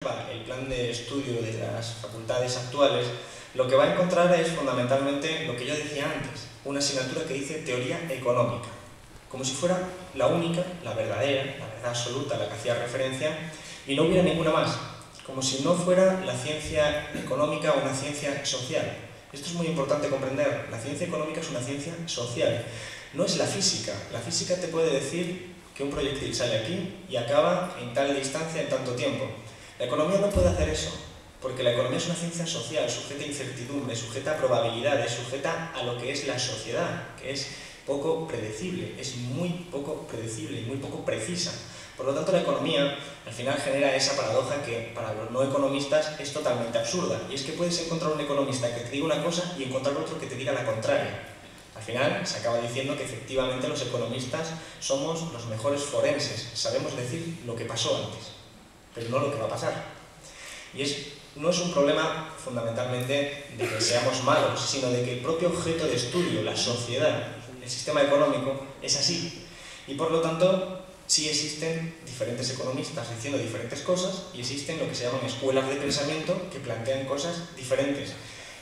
el plan de estudio de las facultades actuales, lo que va a encontrar es fundamentalmente lo que yo decía antes, una asignatura que dice teoría económica, como si fuera la única, la verdadera, la verdad absoluta a la que hacía referencia, y no hubiera ninguna más, como si no fuera la ciencia económica una ciencia social. Esto es muy importante comprender, la ciencia económica es una ciencia social, no es la física. La física te puede decir que un proyectil sale aquí y acaba en tal distancia en tanto tiempo. La economía no puede hacer eso, porque la economía es una ciencia social, sujeta a incertidumbre, sujeta a probabilidades, sujeta a lo que es la sociedad, que es poco predecible, es muy poco predecible y muy poco precisa. Por lo tanto, la economía al final genera esa paradoja que para los no economistas es totalmente absurda, y es que puedes encontrar un economista que te diga una cosa y encontrar otro que te diga la contraria. Al final se acaba diciendo que efectivamente los economistas somos los mejores forenses, sabemos decir lo que pasó antes, pero no lo que va a pasar. Y no es un problema fundamentalmente de que seamos malos, sino de que el propio objeto de estudio, la sociedad, el sistema económico, es así. Y por lo tanto, sí existen diferentes economistas diciendo diferentes cosas y existen lo que se llaman escuelas de pensamiento que plantean cosas diferentes.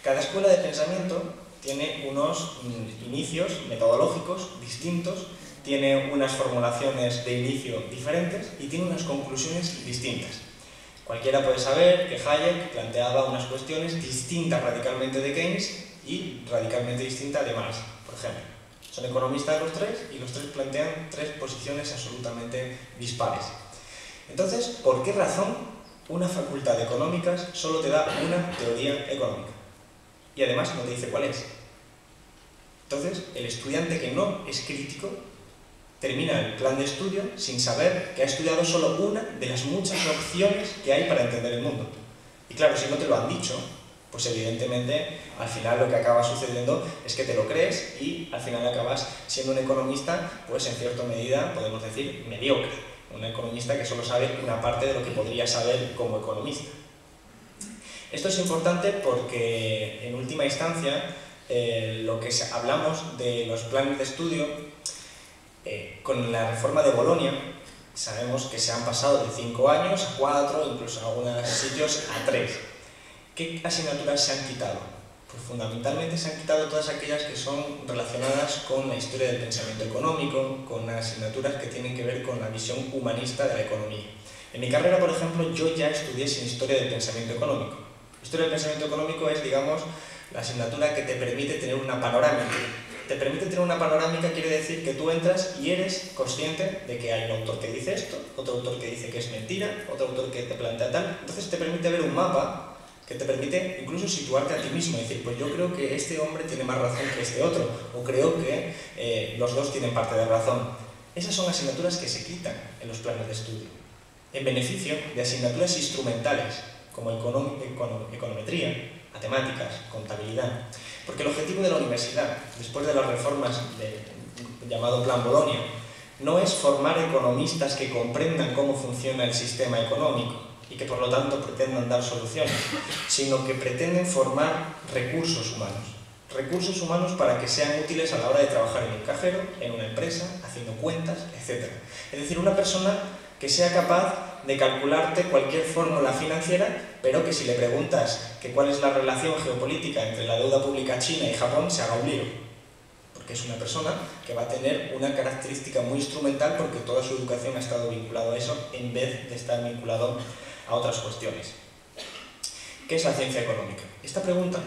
Cada escuela de pensamiento tiene unos inicios metodológicos distintos, tiene unas formulaciones de inicio diferentes y tiene unas conclusiones distintas. Cualquiera puede saber que Hayek planteaba unas cuestiones distintas radicalmente de Keynes y radicalmente distintas de Marx, por ejemplo. Son economistas los tres y los tres plantean tres posiciones absolutamente dispares. Entonces, ¿por qué razón una facultad de económicas solo te da una teoría económica? Y además no te dice cuál es. Entonces, el estudiante que no es crítico termina el plan de estudio sin saber que ha estudiado solo una de las muchas opciones que hay para entender el mundo. Y claro, si no te lo han dicho, pues evidentemente al final lo que acaba sucediendo es que te lo crees y al final acabas siendo un economista, pues en cierta medida podemos decir mediocre. Un economista que solo sabe una parte de lo que podría saber como economista. Esto es importante porque en última instancia lo que hablamos de los planes de estudio con la reforma de Bolonia sabemos que se han pasado de 5 años a 4, incluso en algunos sitios a 3. ¿Qué asignaturas se han quitado? Pues fundamentalmente se han quitado todas aquellas que son relacionadas con la historia del pensamiento económico, con asignaturas que tienen que ver con la visión humanista de la economía. En mi carrera, por ejemplo, yo ya estudié sin historia del pensamiento económico. Historia del pensamiento económico es, digamos, la asignatura que te permite tener una panorámica. Te permite tener una panorámica quiere decir que tú entras y eres consciente de que hay un autor que dice esto, otro autor que dice que es mentira, otro autor que te plantea tal. Entonces te permite ver un mapa que te permite incluso situarte a ti mismo y decir, pues yo creo que este hombre tiene más razón que este otro, o creo que los dos tienen parte de razón. Esas son asignaturas que se quitan en los planes de estudio, en beneficio de asignaturas instrumentales, como econometría, matemáticas, contabilidad. Porque el objetivo de la universidad, después de las reformas del llamado Plan Bolonia, no es formar economistas que comprendan cómo funciona el sistema económico y que por lo tanto pretendan dar soluciones, sino que pretenden formar recursos humanos para que sean útiles a la hora de trabajar en un cajero, en una empresa, haciendo cuentas, etc. Es decir, una persona que sea capaz de calcularte cualquier fórmula financiera, pero que si le preguntas que cuál es la relación geopolítica entre la deuda pública china y Japón, se haga un lío. Porque es una persona que va a tener una característica muy instrumental porque toda su educación ha estado vinculada a eso en vez de estar vinculado a otras cuestiones. ¿Qué es la ciencia económica? Esta pregunta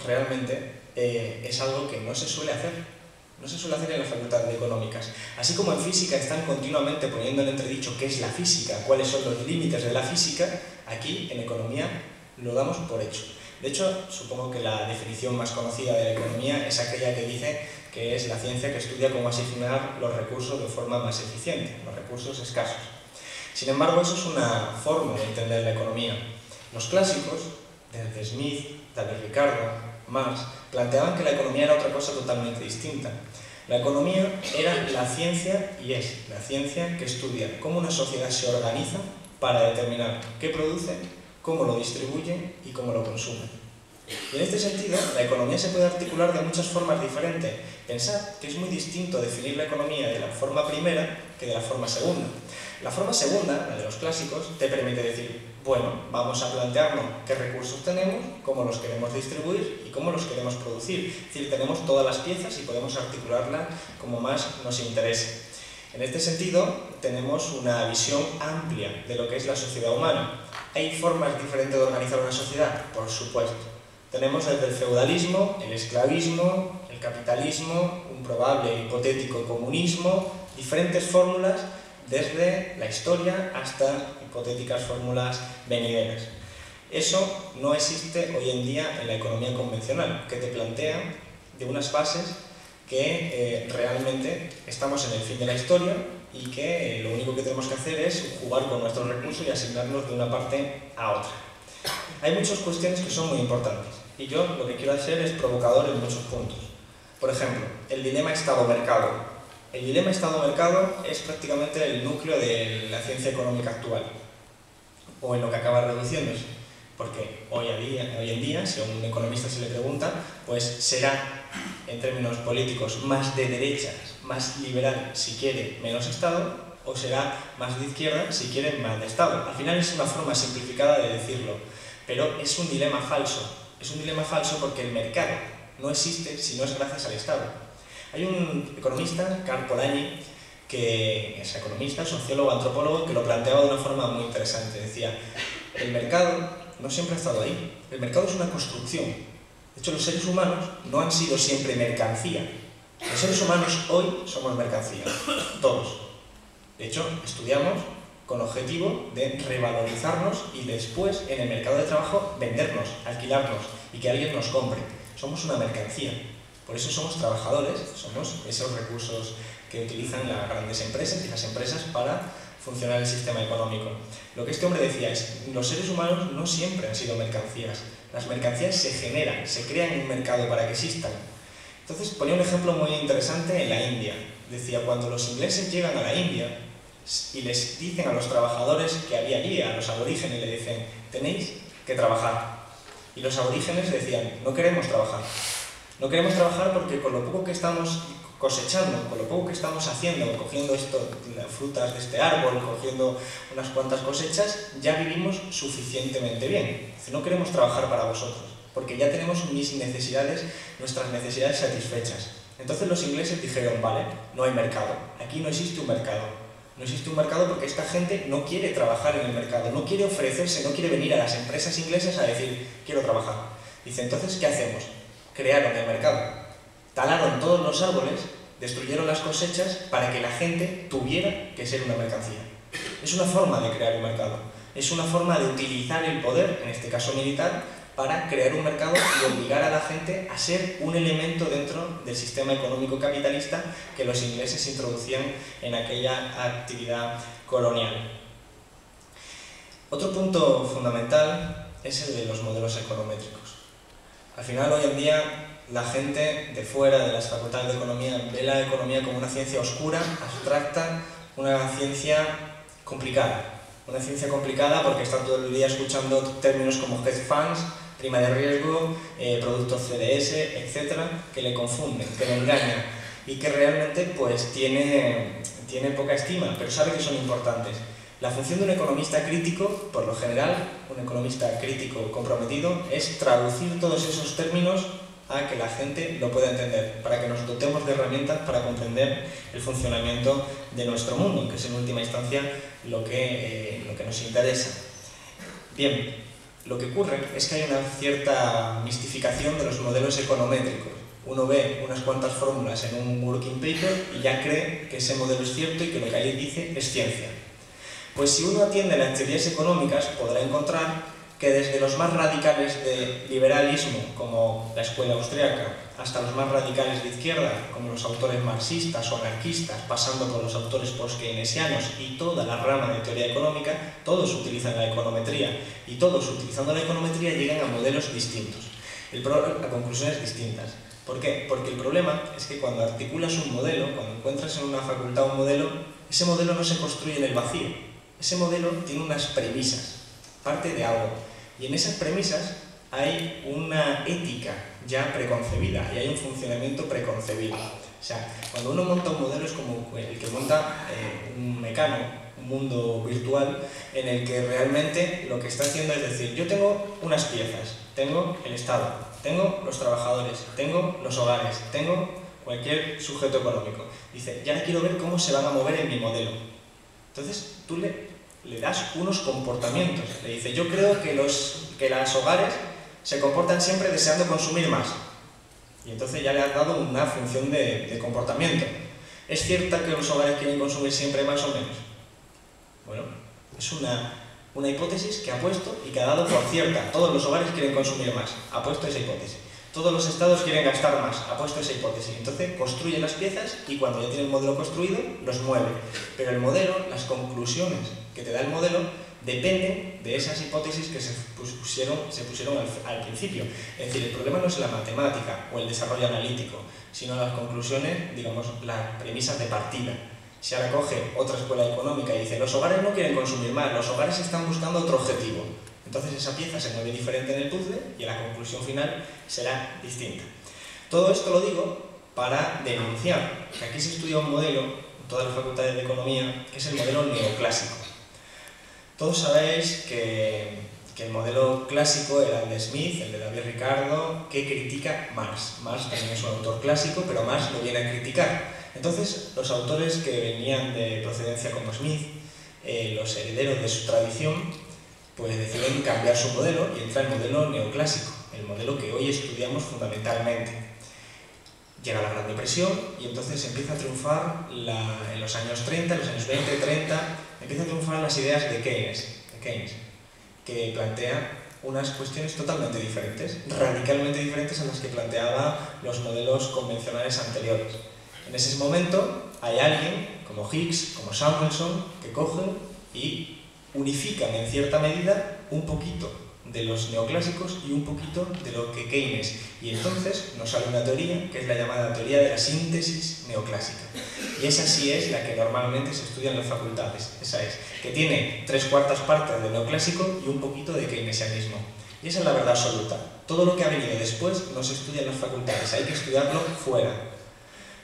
realmente es algo que no se suele hacer. No se suele hacer en la Facultad de Económicas. Así como en física están continuamente poniendo en entredicho qué es la física, cuáles son los límites de la física, aquí en economía lo damos por hecho. De hecho, supongo que la definición más conocida de la economía es aquella que dice que es la ciencia que estudia cómo asignar los recursos de forma más eficiente, los recursos escasos. Sin embargo, eso es una forma de entender la economía. Los clásicos, desde Smith, David Ricardo, Marx, planteaban que la economía era otra cosa totalmente distinta. La economía era la ciencia, y es la ciencia que estudia cómo una sociedad se organiza para determinar qué produce, cómo lo distribuye y cómo lo consume. Y en este sentido, la economía se puede articular de muchas formas diferentes. Pensad que es muy distinto definir la economía de la forma primera que de la forma segunda. La forma segunda, la de los clásicos, te permite decir, Bueno, vamos a plantearnos qué recursos tenemos, cómo los queremos distribuir y cómo los queremos producir. Es decir, tenemos todas las piezas y podemos articularlas como más nos interese. En este sentido, tenemos una visión amplia de lo que es la sociedad humana. ¿Hay formas diferentes de organizar una sociedad? Por supuesto. Tenemos desde el feudalismo, el esclavismo, el capitalismo, un probable e hipotético comunismo, diferentes fórmulas desde la historia hasta hipotéticas fórmulas venideras. Eso no existe hoy en día en la economía convencional, que te plantea de unas bases que realmente estamos en el fin de la historia y que lo único que tenemos que hacer es jugar con nuestros recursos y asignarlos de una parte a otra. Hay muchas cuestiones que son muy importantes y yo lo que quiero hacer es provocador en muchos puntos. Por ejemplo, el dilema Estado-mercado. El dilema Estado-mercado es prácticamente el núcleo de la ciencia económica actual, o en lo que acaba reduciéndose, porque hoy en día, si a un economista se le pregunta, pues será, en términos políticos, más de derechas, más liberal, si quiere, menos Estado, o será más de izquierda, si quiere, más de Estado. Al final es una forma simplificada de decirlo, pero es un dilema falso. Es un dilema falso porque el mercado no existe si no es gracias al Estado. Hay un economista, Karl Polanyi, que es economista, sociólogo, antropólogo, que lo planteaba de una forma muy interesante. Decía, el mercado no siempre ha estado ahí. El mercado es una construcción. De hecho, los seres humanos no han sido siempre mercancía. Los seres humanos hoy somos mercancía, todos. De hecho, estudiamos con objetivo de revalorizarnos y después, en el mercado de trabajo, vendernos, alquilarnos y que alguien nos compre. Somos una mercancía. Por eso somos trabajadores, somos esos recursos que utilizan las grandes empresas y las empresas para funcionar el sistema económico. Lo que este hombre decía es, los seres humanos no siempre han sido mercancías. Las mercancías se generan, se crean un mercado para que existan. Entonces ponía un ejemplo muy interesante en la India. Decía, cuando los ingleses llegan a la India y les dicen a los trabajadores que había allí, a los aborígenes, le dicen, tenéis que trabajar. Y los aborígenes decían, no queremos trabajar. No queremos trabajar porque con lo poco que estamos cosechando, con lo poco que estamos haciendo, cogiendo las frutas de este árbol, cogiendo unas cuantas cosechas, ya vivimos suficientemente bien. No queremos trabajar para vosotros, porque ya tenemos nuestras necesidades satisfechas. Entonces los ingleses dijeron, vale, no hay mercado, aquí no existe un mercado. No existe un mercado porque esta gente no quiere trabajar en el mercado, no quiere ofrecerse, no quiere venir a las empresas inglesas a decir, quiero trabajar. Dice, entonces, ¿qué hacemos? Crearon el mercado, talaron todos los árboles, destruyeron las cosechas para que la gente tuviera que ser una mercancía. Es una forma de crear un mercado, es una forma de utilizar el poder, en este caso militar, para crear un mercado y obligar a la gente a ser un elemento dentro del sistema económico capitalista que los ingleses introducían en aquella actividad colonial. Otro punto fundamental es el de los modelos econométricos. Al final, hoy en día, la gente de fuera de las facultades de economía ve la economía como una ciencia oscura, abstracta, una ciencia complicada. Una ciencia complicada porque está todo el día escuchando términos como hedge funds, prima de riesgo, productos CDS, etcétera, que le confunden, que le engañan y que realmente pues, tiene poca estima, pero sabe que son importantes. La función de un economista crítico, por lo general, un economista crítico comprometido, es traducir todos esos términos a que la gente lo pueda entender, para que nos dotemos de herramientas para comprender el funcionamiento de nuestro mundo, que es en última instancia lo que nos interesa. Bien, lo que ocurre es que hay una cierta mistificación de los modelos econométricos. Uno ve unas cuantas fórmulas en un working paper y ya cree que ese modelo es cierto y que lo que ahí dice es ciencia. Pues si uno atiende las teorías económicas, podrá encontrar que desde los más radicales de liberalismo, como la escuela austríaca, hasta los más radicales de izquierda, como los autores marxistas o anarquistas, pasando por los autores post-keynesianos y toda la rama de teoría económica, todos utilizan la econometría y todos utilizando la econometría llegan a modelos distintos. A conclusiones distintas. ¿Por qué? Porque el problema es que cuando articulas un modelo, cuando encuentras en una facultad un modelo, ese modelo no se construye en el vacío. Ese modelo tiene unas premisas, parte de algo, y en esas premisas hay una ética ya preconcebida y hay un funcionamiento preconcebido. O sea, cuando uno monta un modelo es como el que monta un mecano, un mundo virtual en el que realmente lo que está haciendo es decir, yo tengo unas piezas, tengo el Estado, tengo los trabajadores, tengo los hogares, tengo cualquier sujeto económico. Dice, ya quiero ver cómo se van a mover en mi modelo. Entonces tú le das unos comportamientos. Le dice, yo creo que los hogares se comportan siempre deseando consumir más. Y entonces ya le has dado una función de comportamiento. ¿Es cierto que los hogares quieren consumir siempre más o menos? Bueno, es una hipótesis que ha puesto y que ha dado por cierta. Todos los hogares quieren consumir más. Ha puesto esa hipótesis. Todos los estados quieren gastar más. Ha puesto esa hipótesis. Entonces construye las piezas y cuando ya tiene el modelo construido, los mueve. Pero el modelo, las conclusiones que te da el modelo, dependen de esas hipótesis que se pusieron al principio. Es decir, el problema no es la matemática o el desarrollo analítico, sino las conclusiones, digamos, las premisas de partida. Si ahora coge otra escuela económica y dice, los hogares no quieren consumir más, los hogares están buscando otro objetivo. Entonces esa pieza se mueve diferente en el puzzle y la conclusión final será distinta. Todo esto lo digo para denunciar que aquí se estudia un modelo, en todas las facultades de economía, que es el modelo neoclásico. Todos sabéis que el modelo clásico era el de Smith, el de David Ricardo, que critica Marx. Marx también es un autor clásico, pero Marx lo viene a criticar. Entonces, los autores que venían de procedencia como Smith, los herederos de su tradición, pues deciden cambiar su modelo y entra el modelo neoclásico, el modelo que hoy estudiamos fundamentalmente. Llega la Gran Depresión y entonces empieza a triunfar en los años 30, en los años 20, 30, empiezan a triunfar las ideas de Keynes, que plantea unas cuestiones totalmente diferentes, radicalmente diferentes a las que planteaba los modelos convencionales anteriores. En ese momento hay alguien, como Higgs, como Samuelson, que cogen y unifican en cierta medida un poquito de los neoclásicos y un poquito de lo que Keynes. Y entonces nos sale una teoría que es la llamada teoría de la síntesis neoclásica. Y esa sí es la que normalmente se estudia en las facultades. Esa es, que tiene 3/4 partes de neoclásico y un poquito de keynesianismo. Y esa es la verdad absoluta. Todo lo que ha venido después no se estudia en las facultades, hay que estudiarlo fuera.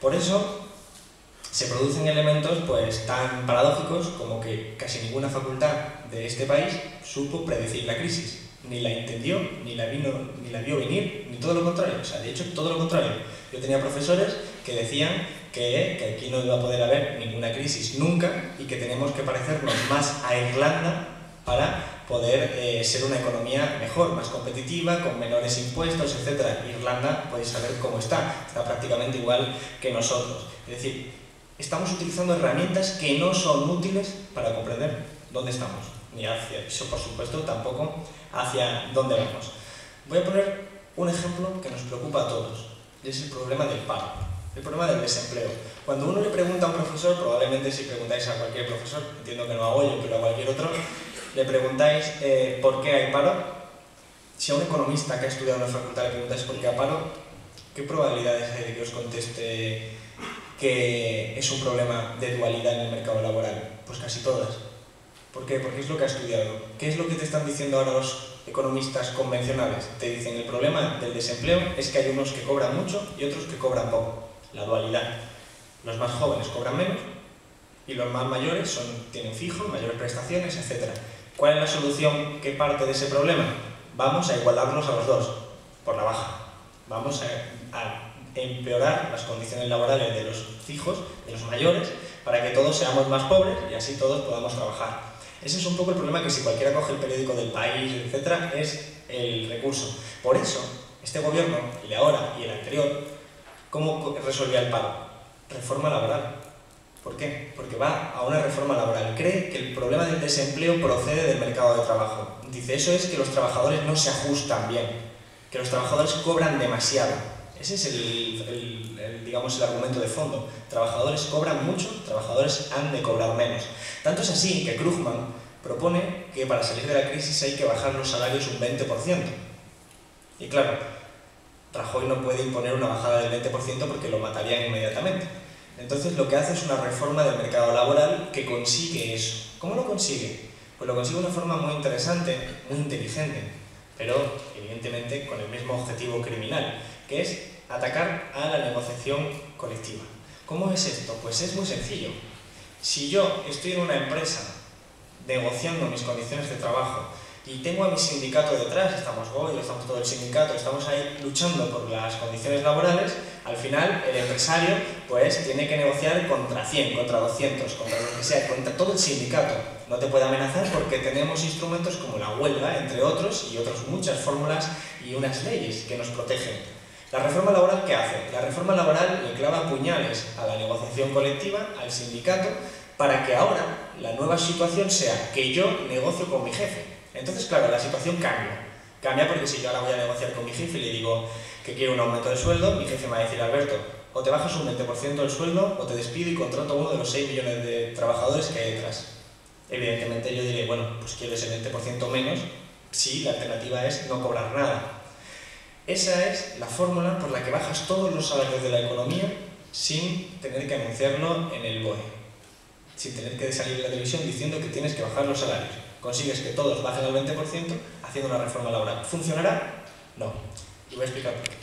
Por eso se producen elementos pues tan paradójicos como que casi ninguna facultad de este país supo predecir la crisis. Ni la entendió, ni la vio venir, ni todo lo contrario. O sea, de hecho, todo lo contrario. Yo tenía profesores que decían que aquí no iba a poder haber ninguna crisis nunca y que tenemos que parecernos más a Irlanda para poder ser una economía mejor, más competitiva, con menores impuestos, etc. Irlanda, podéis saber cómo está prácticamente igual que nosotros. Es decir, estamos utilizando herramientas que no son útiles para comprender dónde estamos, ni hacia eso, por supuesto, tampoco hacia dónde vamos. Voy a poner un ejemplo que nos preocupa a todos, y es el problema del paro, el problema del desempleo. Cuando uno le pregunta a un profesor, probablemente si preguntáis a cualquier profesor, entiendo que no hago yo, pero a cualquier otro, le preguntáis por qué hay paro. Si a un economista que ha estudiado en la facultad le preguntáis por qué hay paro, ¿qué probabilidades hay de que os conteste que es un problema de dualidad en el mercado laboral? Pues casi todas. ¿Por qué? Porque es lo que ha estudiado. ¿Qué es lo que te están diciendo ahora los economistas convencionales? Te dicen el problema del desempleo es que hay unos que cobran mucho y otros que cobran poco. La dualidad. Los más jóvenes cobran menos y los más mayores tienen fijo, mayores prestaciones, etc. ¿Cuál es la solución que parte de ese problema? Vamos a igualarlos a los dos, por la baja. Vamos a empeorar las condiciones laborales de los fijos, de los mayores, para que todos seamos más pobres y así todos podamos trabajar. Ese es un poco el problema, que si cualquiera coge el periódico del País, etc., es el recurso. Por eso, este gobierno, el de ahora y el anterior, ¿cómo resolvía el paro? Reforma laboral. ¿Por qué? Porque va a una reforma laboral. Cree que el problema del desempleo procede del mercado de trabajo. Dice, eso es que los trabajadores no se ajustan bien, que los trabajadores cobran demasiado. Ese es digamos, el argumento de fondo. Trabajadores cobran mucho, trabajadores han de cobrar menos. Tanto es así que Krugman propone que para salir de la crisis hay que bajar los salarios un 20%. Y claro, Rajoy no puede imponer una bajada del 20% porque lo matarían inmediatamente. Entonces lo que hace es una reforma del mercado laboral que consigue eso. ¿Cómo lo consigue? Pues lo consigue de una forma muy interesante, muy inteligente, pero evidentemente con el mismo objetivo criminal, que es atacar a la negociación colectiva. ¿Cómo es esto? Pues es muy sencillo. Si yo estoy en una empresa negociando mis condiciones de trabajo y tengo a mi sindicato detrás, estamos Goyo, estamos todo el sindicato, estamos ahí luchando por las condiciones laborales, al final el empresario pues tiene que negociar contra 100, contra 200, contra lo que sea, contra todo el sindicato. No te puede amenazar porque tenemos instrumentos como la huelga, entre otros, y otras muchas fórmulas y unas leyes que nos protegen. ¿La reforma laboral qué hace? La reforma laboral le clava puñales a la negociación colectiva, al sindicato, para que ahora la nueva situación sea que yo negocio con mi jefe. Entonces, claro, la situación cambia. Cambia porque si yo ahora voy a negociar con mi jefe y le digo que quiero un aumento de sueldo, mi jefe me va a decir: Alberto, o te bajas un 20% del sueldo o te despido y contrato a uno de los 6 millones de trabajadores que hay detrás. Evidentemente yo diré, bueno, pues quiero ese 20% menos si la alternativa es no cobrar nada. Esa es la fórmula por la que bajas todos los salarios de la economía sin tener que anunciarlo en el BOE, sin tener que salir en la televisión diciendo que tienes que bajar los salarios. Consigues que todos bajen al 20% haciendo una reforma laboral. ¿Funcionará? No. Y voy a explicar por qué.